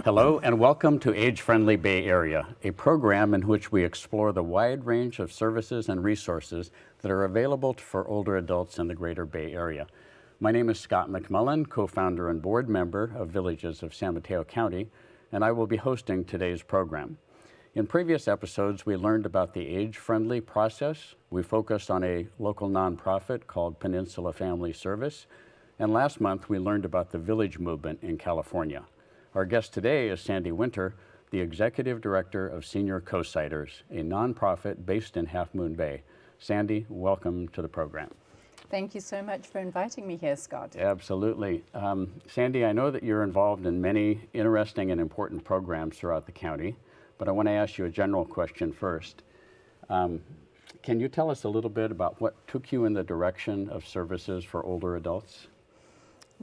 Hello and welcome to Age-Friendly Bay Area, a program in which we explore the wide range of services and resources that are available for older adults in the greater Bay Area. My name is Scott McMullen, co-founder and board member of Villages of San Mateo County, and I will be hosting today's program. In previous episodes, we learned about the age-friendly process. We focused on a local nonprofit called Peninsula Family Service, and last month we learned about the Village Movement in California. Our guest today is Sandi Winter, the Executive Director of Senior Coastsiders, a nonprofit based in Half Moon Bay. Sandi, welcome to the program. Thank you so much for inviting me here, Scott. Absolutely. Sandi, I know that you're involved in many interesting and important programs throughout the county, but I want to ask you a general question first. Can you tell us a little bit about what took you in the direction of services for older adults?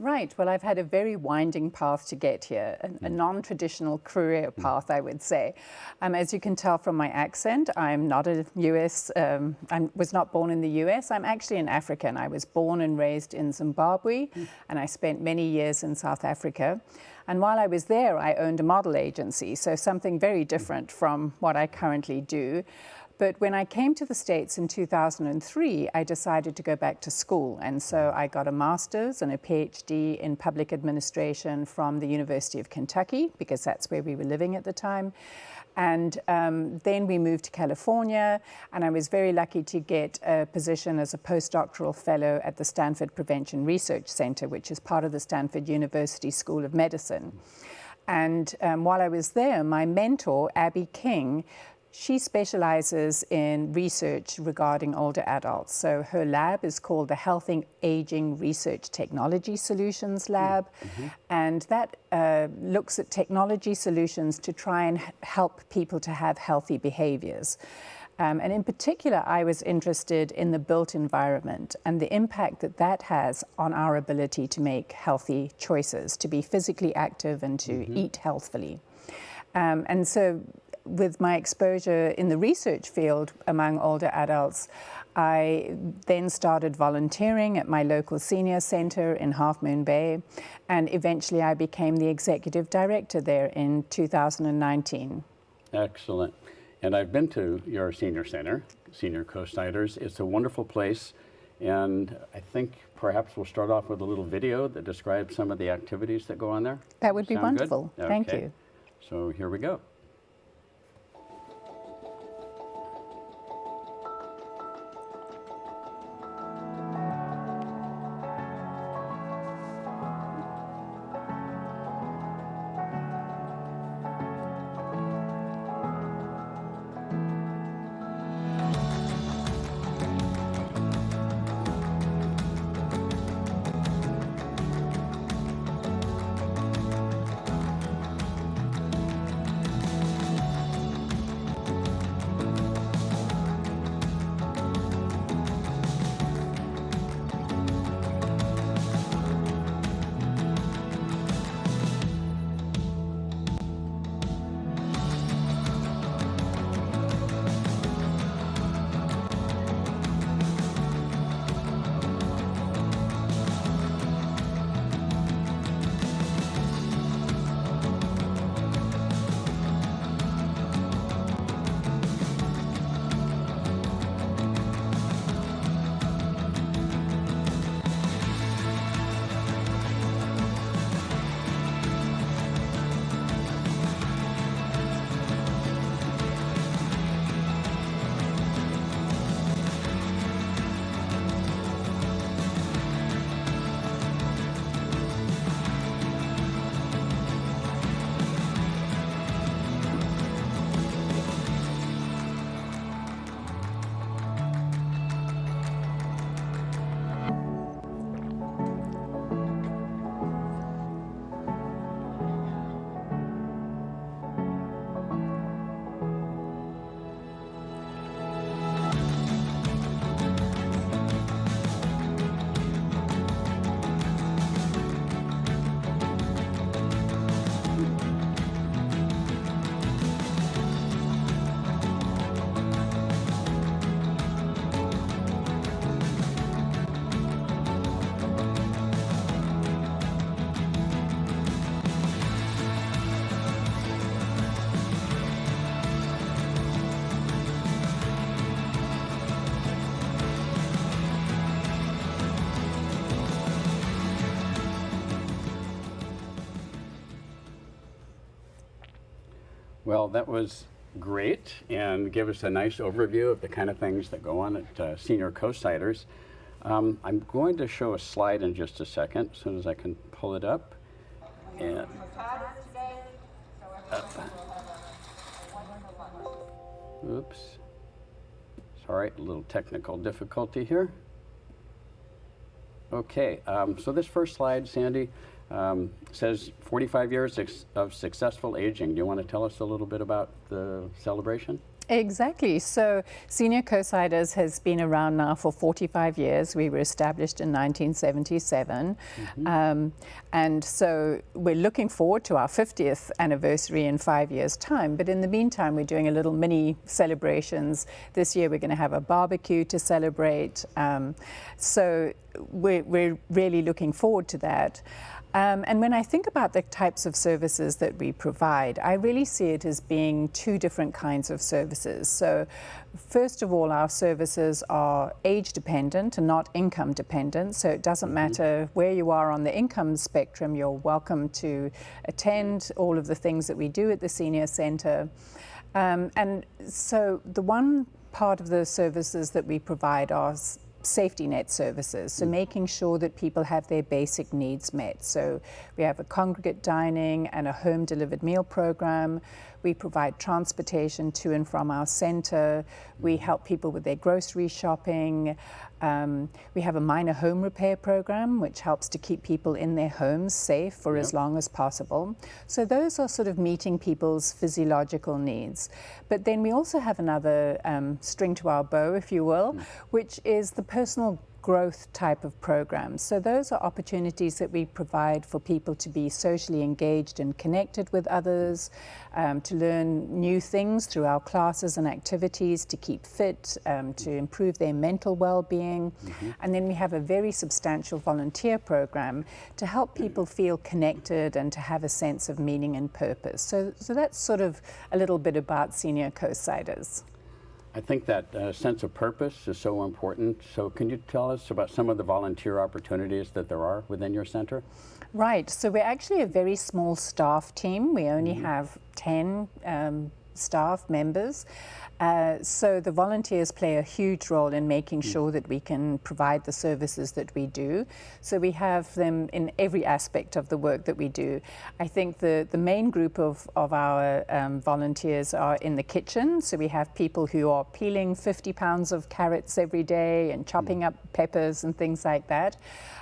Right. Well, I've had a very winding path to get here, a non-traditional career path, I would say. As you can tell from my accent, I'm not a US, I was not born in the US. I'm actually an African. I was born and raised in Zimbabwe, and I spent many years in South Africa. And while I was there, I owned a model agency, so something very different from what I currently do. But when I came to the States in 2003, I decided to go back to school. And so I got a master's and a PhD in public administration from the University of Kentucky, because that's where we were living at the time. And then we moved to California, and I was very lucky to get a position as a postdoctoral fellow at the Stanford Prevention Research Center, which is part of the Stanford University School of Medicine. And while I was there, my mentor, Abby King, she specializes in research regarding older adults. So her lab is called the Healthy Aging Research Technology Solutions Lab. And that looks at technology solutions to try and help people to have healthy behaviors. And in particular, I was interested in the built environment and the impact that that has on our ability to make healthy choices, to be physically active and to eat healthfully. And so with my exposure in the research field among older adults, I then started volunteering at my local senior center in Half Moon Bay, and eventually I became the executive director there in 2019. Excellent. And I've been to your senior center, Senior Coastsiders. It's a wonderful place, and I think perhaps we'll start off with a little video that describes some of the activities that go on there. That would be Sound wonderful. Good? Thank Okay. you. So here we go. Well, that was great and give us a nice overview of the kind of things that go on at Senior Coastsiders. I'm going to show a slide in just a second, as soon as I can pull it up. And oops, sorry, a little technical difficulty here. Okay, so this first slide, Sandy, says 45 years of successful aging. Do you want to tell us a little bit about the celebration? Exactly. So Senior Coastsiders has been around now for 45 years. We were established in 1977. And so we're looking forward to our 50th anniversary in 5 years' time. But in the meantime, we're doing a little mini celebrations. This year, we're going to have a barbecue to celebrate. So we're really looking forward to that. And when I think about the types of services that we provide, I really see it as being two different kinds of services. So first of all, our services are age dependent and not income dependent. So it doesn't matter where you are on the income spectrum, you're welcome to attend all of the things that we do at the Senior Center. And so the one part of the services that we provide are safety net services, so making sure that people have their basic needs met. So we have a congregate dining and a home delivered meal program. We provide transportation to and from our center. We help people with their grocery shopping. We have a minor home repair program, which helps to keep people in their homes safe for as long as possible. So those are sort of meeting people's physiological needs. But then we also have another string to our bow, if you will, which is the personal growth type of programs. So those are opportunities that we provide for people to be socially engaged and connected with others, to learn new things through our classes and activities, to keep fit, to improve their mental well-being. And then we have a very substantial volunteer program to help people feel connected and to have a sense of meaning and purpose. So that's sort of a little bit about Senior Coastsiders. I think that sense of purpose is so important. So can you tell us about some of the volunteer opportunities that there are within your center? Right. So we're actually a very small staff team. We only have 10 staff members. So the volunteers play a huge role in making sure that we can provide the services that we do. So we have them in every aspect of the work that we do. I think the main group of our volunteers are in the kitchen. So we have people who are peeling 50 pounds of carrots every day and chopping up peppers and things like that.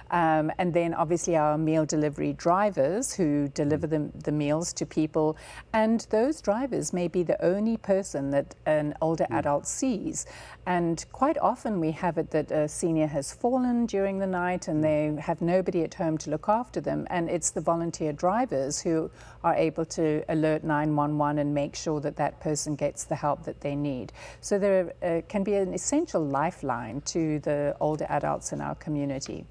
And then obviously our meal delivery drivers who deliver the meals to people. And those drivers may be the only person that an older adult sees. And quite often we have it that a senior has fallen during the night and they have nobody at home to look after them. And it's the volunteer drivers who are able to alert 911 and make sure that that person gets the help that they need. So there can be an essential lifeline to the older adults in our community.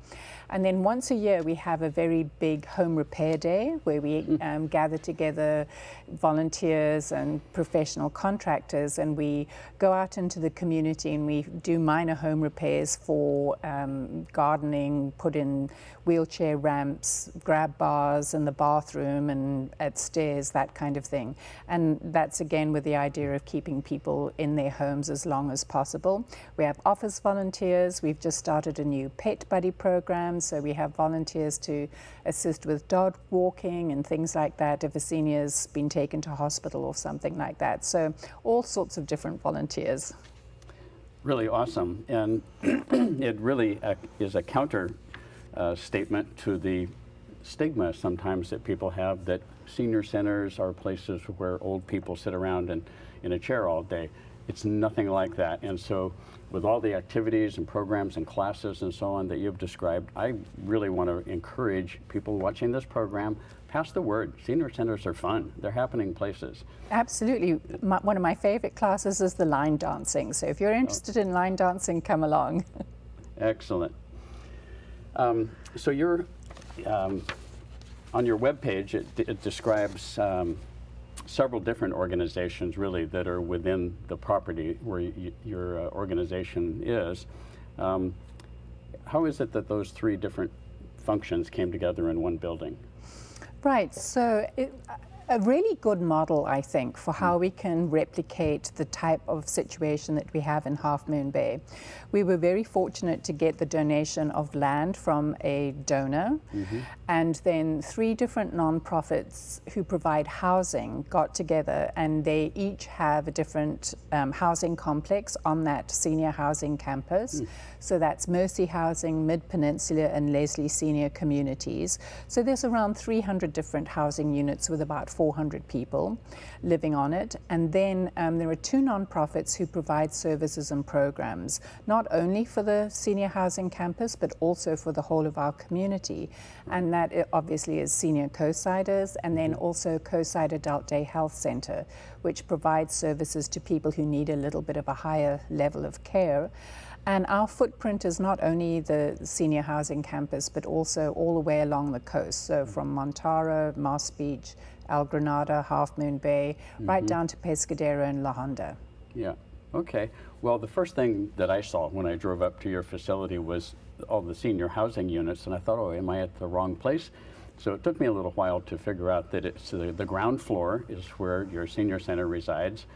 And then once a year, we have a very big home repair day where we gather together volunteers and professional contractors, and we go out into the community and we do minor home repairs for gardening, put in wheelchair ramps, grab bars in the bathroom and at stairs, that kind of thing. And that's again with the idea of keeping people in their homes as long as possible. We have office volunteers. We've just started a new pet buddy program. So we have volunteers to assist with dog walking and things like that if a senior's been taken to hospital or something like that. So all sorts of different volunteers. Really awesome. And it really is a counter statement to the stigma sometimes that people have that senior centers are places where old people sit around in a chair all day. It's nothing like that. And so with all the activities and programs and classes and so on that you've described, I really want to encourage people watching this program, pass the word. Senior centers are fun. They're happening places. Absolutely. One of my favorite classes is the line dancing. So if you're interested in line dancing, come along. Excellent. So you're, on your webpage, it describes several different organizations really that are within the property where your organization is. How is it that those three different functions came together in one building? Right, so a really good model, I think, for how we can replicate the type of situation that we have in Half Moon Bay. We were very fortunate to get the donation of land from a donor, and then 3 different nonprofits who provide housing got together, and they each have a different housing complex on that senior housing campus. So that's Mercy Housing, Mid-Peninsula, and Leslie Senior Communities. So there's around 300 different housing units with about 400 people living on it. And then there are 2 nonprofits who provide services and programs, not only for the senior housing campus, but also for the whole of our community. And that obviously is Senior Coastsiders, and then also Coastside Adult Day Health Center, which provides services to people who need a little bit of a higher level of care. And our footprint is not only the senior housing campus, but also all the way along the coast. So from Montara, Moss Beach, El Granada, Half Moon Bay, right down to Pescadero and La Honda. Yeah, okay. Well, the first thing that I saw when I drove up to your facility was all the senior housing units, and I thought, oh, am I at the wrong place? So it took me a little while to figure out that it's the ground floor is where your senior center resides.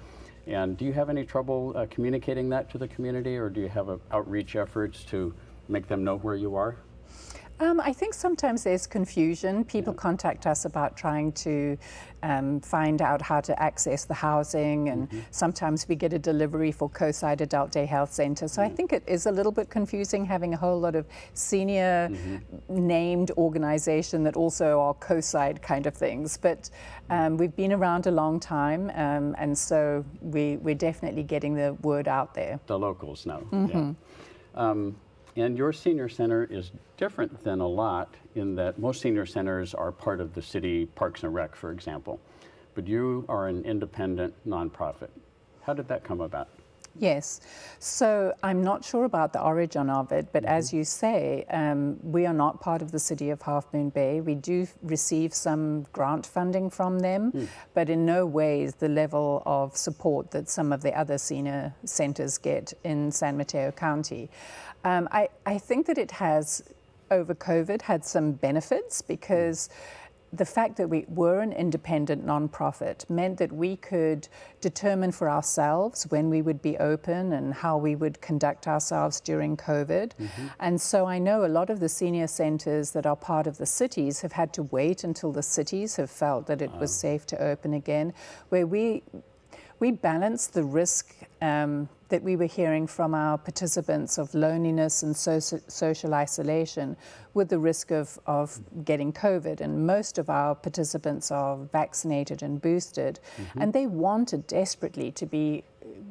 And do you have any trouble communicating that to the community, or do you have outreach efforts to make them know where you are? I think sometimes there's confusion. People contact us about trying to find out how to access the housing, and sometimes we get a delivery for Coastside Adult Day Health Center. So I think it is a little bit confusing having a whole lot of senior named organization that also are Coastside kind of things. But we've been around a long time, and so we're definitely getting the word out there. The locals know. Yeah. And your senior center is different than a lot in that most senior centers are part of the city Parks and Rec, for example, but you are an independent nonprofit. How did that come about? Yes, so I'm not sure about the origin of it, but as you say, we are not part of the city of Half Moon Bay. We do receive some grant funding from them, but in no ways the level of support that some of the other senior centers get in San Mateo County. I think that it has, over COVID, had some benefits because the fact that we were an independent nonprofit meant that we could determine for ourselves when we would be open and how we would conduct ourselves during COVID. And so I know a lot of the senior centers that are part of the cities have had to wait until the cities have felt that it was safe to open again, where we balanced the risk that we were hearing from our participants of loneliness and social isolation with the risk of getting COVID. And most of our participants are vaccinated and boosted, and they wanted desperately to be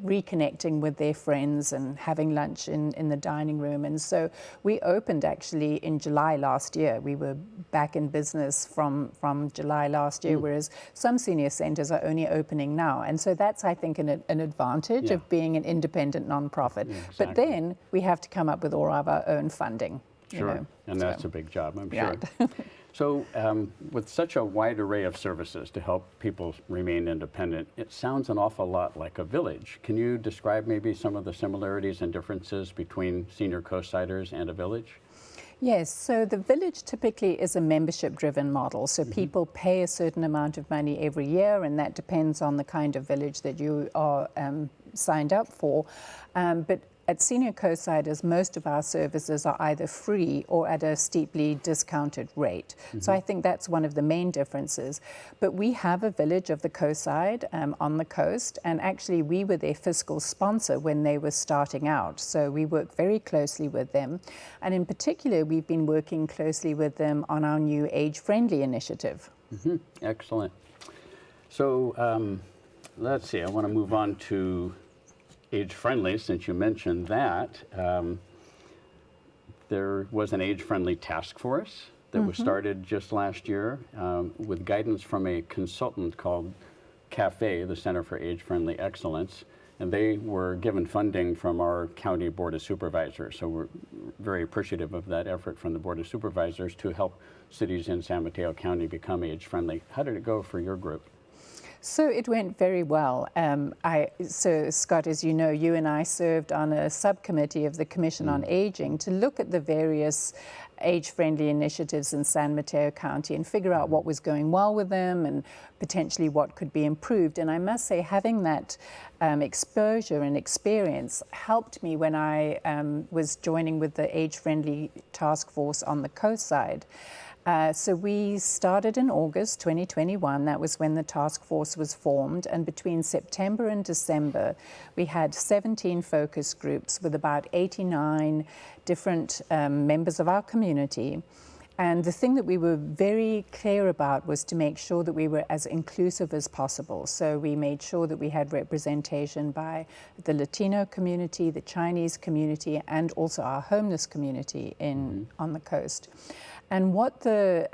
reconnecting with their friends and having lunch in the dining room. And so we opened actually in July last year. We were back in business from July last year, whereas some senior centers are only opening now. And so that's, I think, an advantage of being an independent nonprofit. Yeah, exactly. But then we have to come up with all of our own funding. Sure, you know, and that's a big job, I'm sure. Right. So with such a wide array of services to help people remain independent, it sounds an awful lot like a village. Can you describe maybe some of the similarities and differences between Senior Coastsiders and a village? Yes, so the village typically is a membership-driven model. So people pay a certain amount of money every year, and that depends on the kind of village that you are signed up for. But at Senior Coastsiders, most of our services are either free or at a steeply discounted rate. So I think that's one of the main differences. But we have a village of the Coastside on the coast, and actually we were their fiscal sponsor when they were starting out. So we work very closely with them. And in particular, we've been working closely with them on our new age-friendly initiative. Excellent. So let's see, I want to move on to age-friendly, since you mentioned that. There was an age-friendly task force that was started just last year with guidance from a consultant called CAFE, the Center for Age-Friendly Excellence, and they were given funding from our County Board of Supervisors. So we're very appreciative of that effort from the Board of Supervisors to help cities in San Mateo County become age-friendly. How did it go for your group? So it went very well. So Scott, as you know, you and I served on a subcommittee of the Commission on Aging to look at the various age-friendly initiatives in San Mateo County and figure out what was going well with them and potentially what could be improved. And I must say, having that exposure and experience helped me when I was joining with the age-friendly task force on the Coastside. So we started in August 2021. That was when the task force was formed. And between September and December, we had 17 focus groups with about 89 different members of our community. And the thing that we were very clear about was to make sure that we were as inclusive as possible. So we made sure that we had representation by the Latino community, the Chinese community, and also our homeless community on the coast. And what the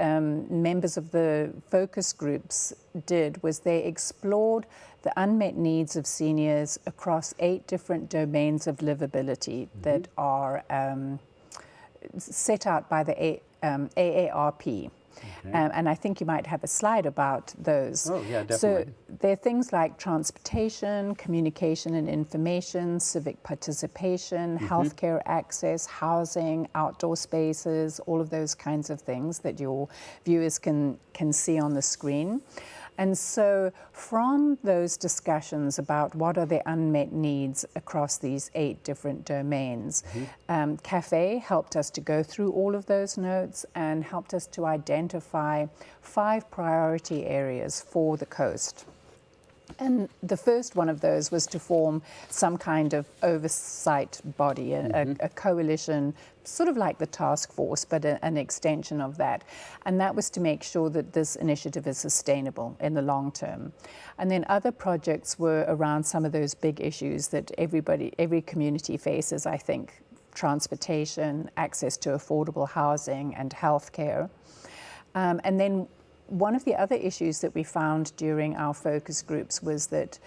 members of the focus groups did was they explored the unmet needs of seniors across 8 different domains of livability that are set out by the AARP. Okay. And I think you might have a slide about those. Oh, yeah, definitely. So there are things like transportation, communication and information, civic participation, healthcare access, housing, outdoor spaces, all of those kinds of things that your viewers can see on the screen. And so from those discussions about what are the unmet needs across these 8 different domains, CAFE helped us to go through all of those notes and helped us to identify 5 priority areas for the coast. And the first one of those was to form some kind of oversight body, a coalition, sort of like the task force, but an extension of that. And that was to make sure that this initiative is sustainable in the long term. And then other projects were around some of those big issues that every community faces, I think: transportation, access to affordable housing, and healthcare. And then one of the other issues that we found during our focus groups was that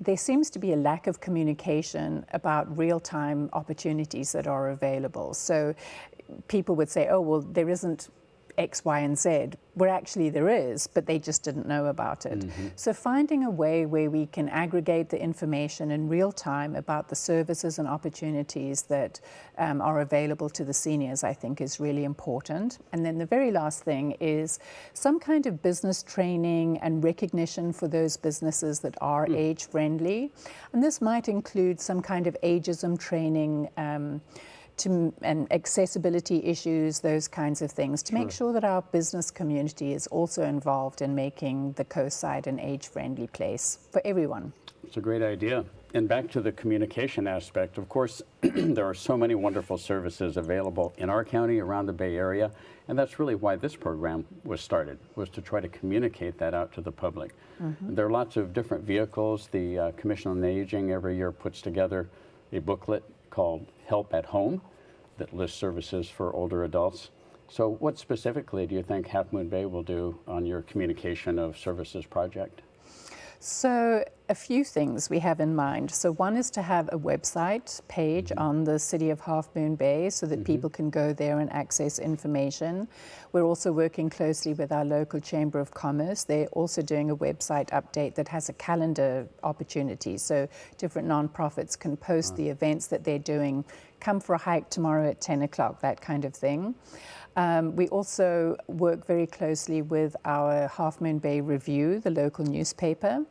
there seems to be a lack of communication about real-time opportunities that are available. So people would say, oh, well, there isn't X, Y, and Z, where actually there is, but they just didn't know about it. So finding a way where we can aggregate the information in real time about the services and opportunities that are available to the seniors, I think, is really important. And then the very last thing is some kind of business training and recognition for those businesses that are age-friendly. And this might include some kind of ageism training, and accessibility issues, those kinds of things, to make sure that our business community is also involved in making the Coastside an age-friendly place for everyone. It's a great idea. And back to the communication aspect, of course, there are so many wonderful services available in our county, around the Bay Area, and that's really why this program was started, was to try to communicate that out to the public. There are lots of different vehicles. The Commission on Aging every year puts together a booklet called Help at Home that lists services for older adults. So what specifically do you think Half Moon Bay will do on your communication of services project? So a few things we have in mind. So one is to have a website page on the City of Half Moon Bay so that people can go there and access information. We're also working closely with our local Chamber of Commerce. They're also doing a website update that has a calendar opportunity. So different nonprofits can post the events that they're doing. Come for a hike tomorrow at 10 o'clock, that kind of thing. We also work very closely with our Half Moon Bay Review, the local newspaper,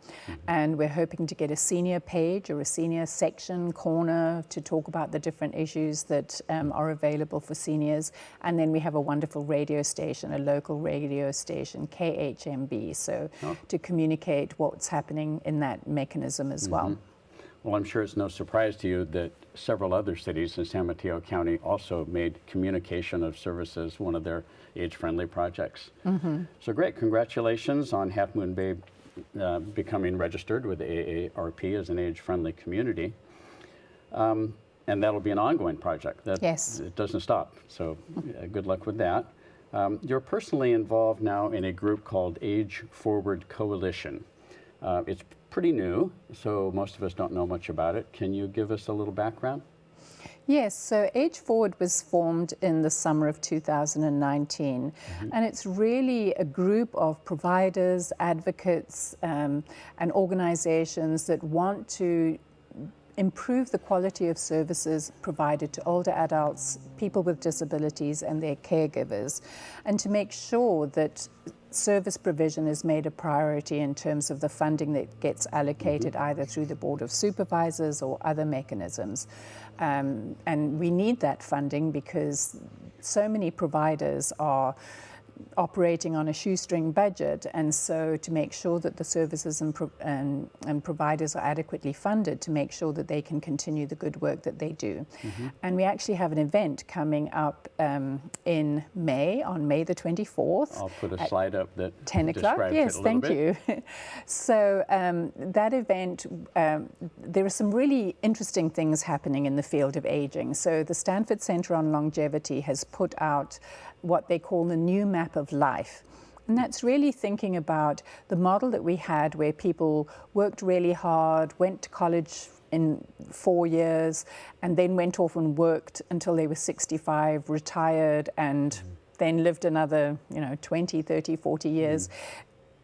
and we're hoping to get a senior page or a senior section corner to talk about the different issues that are available for seniors. And then we have a wonderful radio station, a local radio station, KMVT, so to communicate what's happening in that mechanism as well. Well, I'm sure it's no surprise to you that several other cities in San Mateo County also made communication of services one of their age-friendly projects. So great, congratulations on Half Moon Bay becoming registered with the AARP as an age-friendly community. And that'll be an ongoing project. Yes. It doesn't stop, so good luck with that. You're personally involved now in a group called Age Forward Coalition. It's pretty new, so most of us don't know much about it. Can you give us a little background? Yes, so Age Forward was formed in the summer of 2019, and it's really a group of providers, advocates, and organizations that want to improve the quality of services provided to older adults, people with disabilities, and their caregivers, and to make sure that service provision is made a priority in terms of the funding that gets allocated either through the Board of Supervisors or other mechanisms. And we need that funding because so many providers are operating on a shoestring budget, and so to make sure that the services and providers are adequately funded to make sure that they can continue the good work that they do. And we actually have an event coming up in May, on May the 24th. I'll put a slide up that 10 o'clock, describes yes, it a little thank bit. you. So that event, there are some really interesting things happening in the field of aging. So the Stanford Center on Longevity has put out what they call the new map of life. And that's really thinking about the model that we had where people worked really hard, went to college in 4 years, and then went off and worked until they were 65, retired, and then lived another 20, 30, 40 years.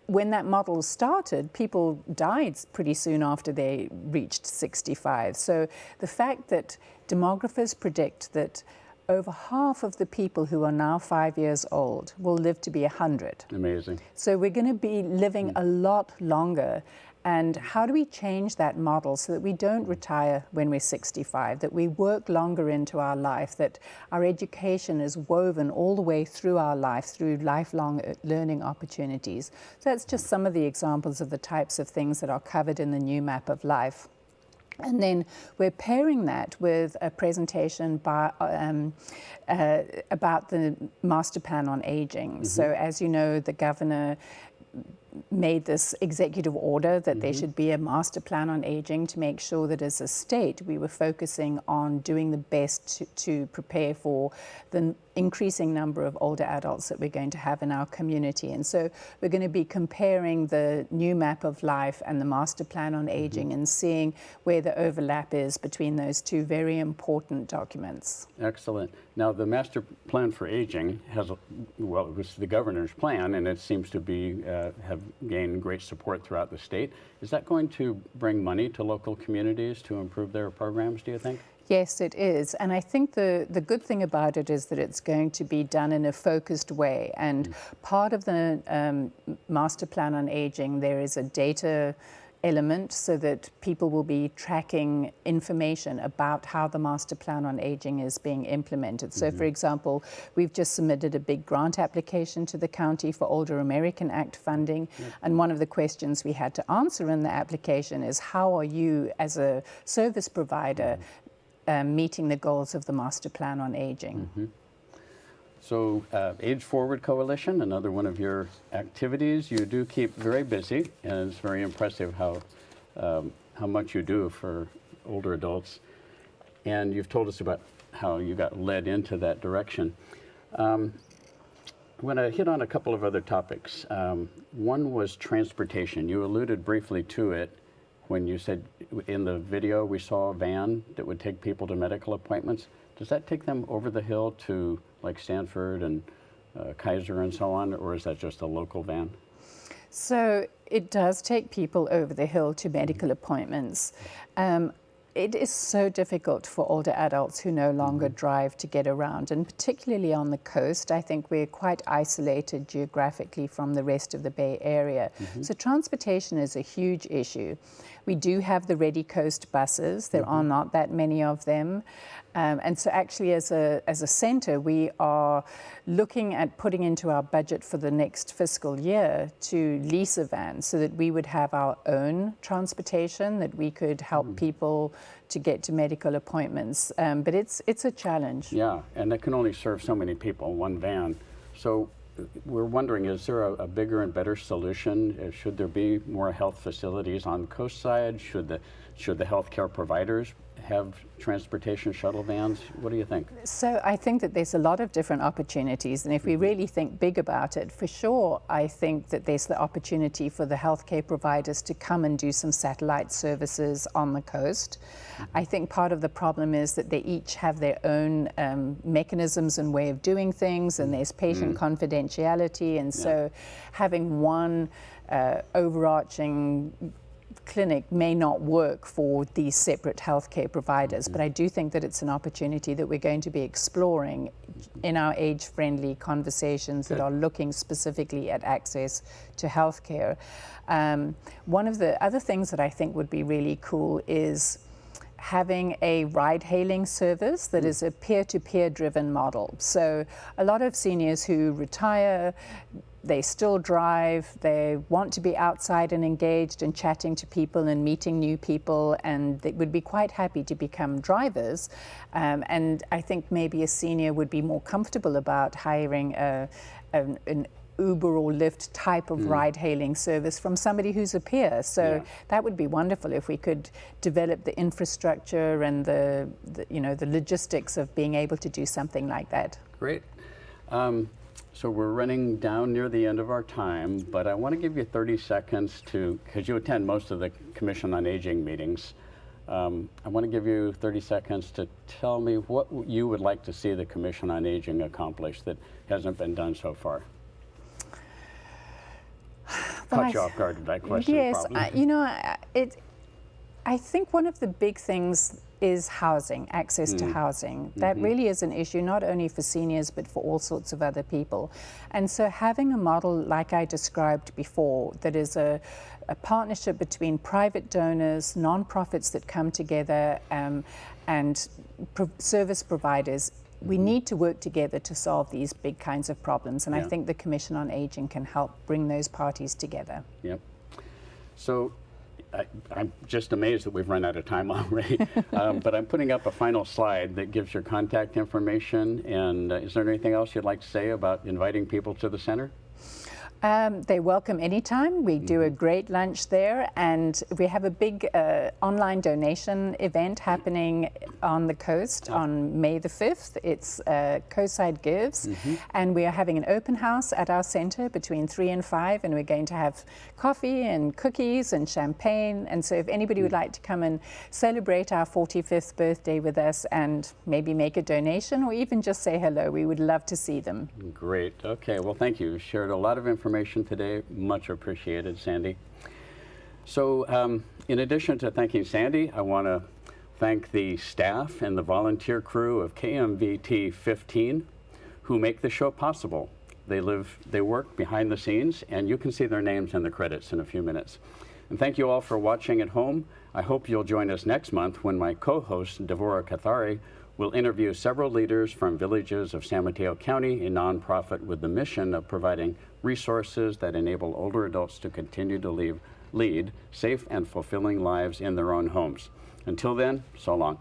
When that model started, people died pretty soon after they reached 65. So the fact that demographers predict that over half of the people who are now 5 years old will live to be 100. Amazing. So we're going to be living a lot longer. And how do we change that model so that we don't retire when we're 65, that we work longer into our life, that our education is woven all the way through our life, through lifelong learning opportunities? So that's just some of the examples of the types of things that are covered in the new map of life. And then we're pairing that with a presentation by, about the Master Plan on Aging. So as you know, the governor made this executive order that there should be a master plan on aging to make sure that as a state we were focusing on doing the best to prepare for the increasing number of older adults that we're going to have in our community. And so we're going to be comparing the new map of life and the master plan on aging and seeing where the overlap is between those two very important documents. Excellent. Now, the master plan for aging has, well, it was the governor's plan, and it seems to be have gained great support throughout the state. Is that going to bring money to local communities to improve their programs, do you think? Yes, it is. And I think the good thing about it is that it's going to be done in a focused way. And part of the master plan on aging, there is a data element so that people will be tracking information about how the master plan on aging is being implemented. So for example, we've just submitted a big grant application to the county for Older American Act funding. And one of the questions we had to answer in the application is, how are you as a service provider meeting the goals of the master plan on aging? So Age Forward Coalition, another one of your activities. You do keep very busy, and it's very impressive how much you do for older adults. And you've told us about how you got led into that direction. I'm going to hit on a couple of other topics. One was transportation. You alluded briefly to it when you said in the video we saw a van that would take people to medical appointments. Does that take them over the hill to like Stanford and Kaiser and so on, or is that just a local van? So it does take people over the hill to medical appointments. It is so difficult for older adults who no longer drive to get around, and particularly on the coast. I think we're quite isolated geographically from the rest of the Bay Area. So transportation is a huge issue. We do have the Ready Coast buses. There are not that many of them. And so actually as a center, we are looking at putting into our budget for the next fiscal year to lease a van so that we would have our own transportation, that we could help people to get to medical appointments. But it's a challenge. Yeah, and that can only serve so many people, one van. So we're wondering, is there a bigger and better solution? Should there be more health facilities on Coastside? Should the Should the healthcare providers have transportation shuttle vans? What do you think? So I think that there's a lot of different opportunities, and if we really think big about it, for sure, I think that there's the opportunity for the healthcare providers to come and do some satellite services on the coast. I think part of the problem is that they each have their own mechanisms and way of doing things, and there's patient confidentiality, and so having one overarching clinic may not work for these separate healthcare providers, but I do think that it's an opportunity that we're going to be exploring in our age-friendly conversations that are looking specifically at access to healthcare. One of the other things that I think would be really cool is having a ride-hailing service that is a peer-to-peer driven model. So a lot of seniors who retire, they still drive, they want to be outside and engaged and chatting to people and meeting new people, and they would be quite happy to become drivers. And I think maybe a senior would be more comfortable about hiring an Uber or Lyft type of ride-hailing service from somebody who's a peer. So that would be wonderful if we could develop the infrastructure and the logistics of being able to do something like that. Great. So we're running down near the end of our time, but I want to give you 30 seconds to, because you attend most of the Commission on Aging meetings, I want to give you 30 seconds to tell me what you would like to see the Commission on Aging accomplish that hasn't been done so far. Caught you off guard with that question. Yes, I think one of the big things is housing, access to housing. That really is an issue not only for seniors but for all sorts of other people. And so having a model like I described before, that is a partnership between private donors, nonprofits that come together, and service providers, we need to work together to solve these big kinds of problems. And I think the Commission on Aging can help bring those parties together. Yep. So I'm just amazed that we've run out of time already, but I'm putting up a final slide that gives your contact information. And is there anything else you'd like to say about inviting people to the center? They're welcome anytime. We do a great lunch there, and we have a big online donation event happening on the coast on May the 5th. It's Coastside Gives, and we are having an open house at our center between 3 and 5, and we're going to have coffee and cookies and champagne. And so if anybody would like to come and celebrate our 45th birthday with us and maybe make a donation or even just say hello, we would love to see them. Great. Okay. Well, thank you. You shared a lot of information today. Much appreciated, Sandi. So in addition to thanking Sandi, I want to thank the staff and the volunteer crew of KMVT 15 who make the show possible. They work behind the scenes, and you can see their names in the credits in a few minutes. And thank you all for watching at home. I hope you'll join us next month when my co-host, Devorah Kathari, will interview several leaders from villages of San Mateo County, a nonprofit with the mission of providing resources that enable older adults to continue to lead safe and fulfilling lives in their own homes. Until then, so long.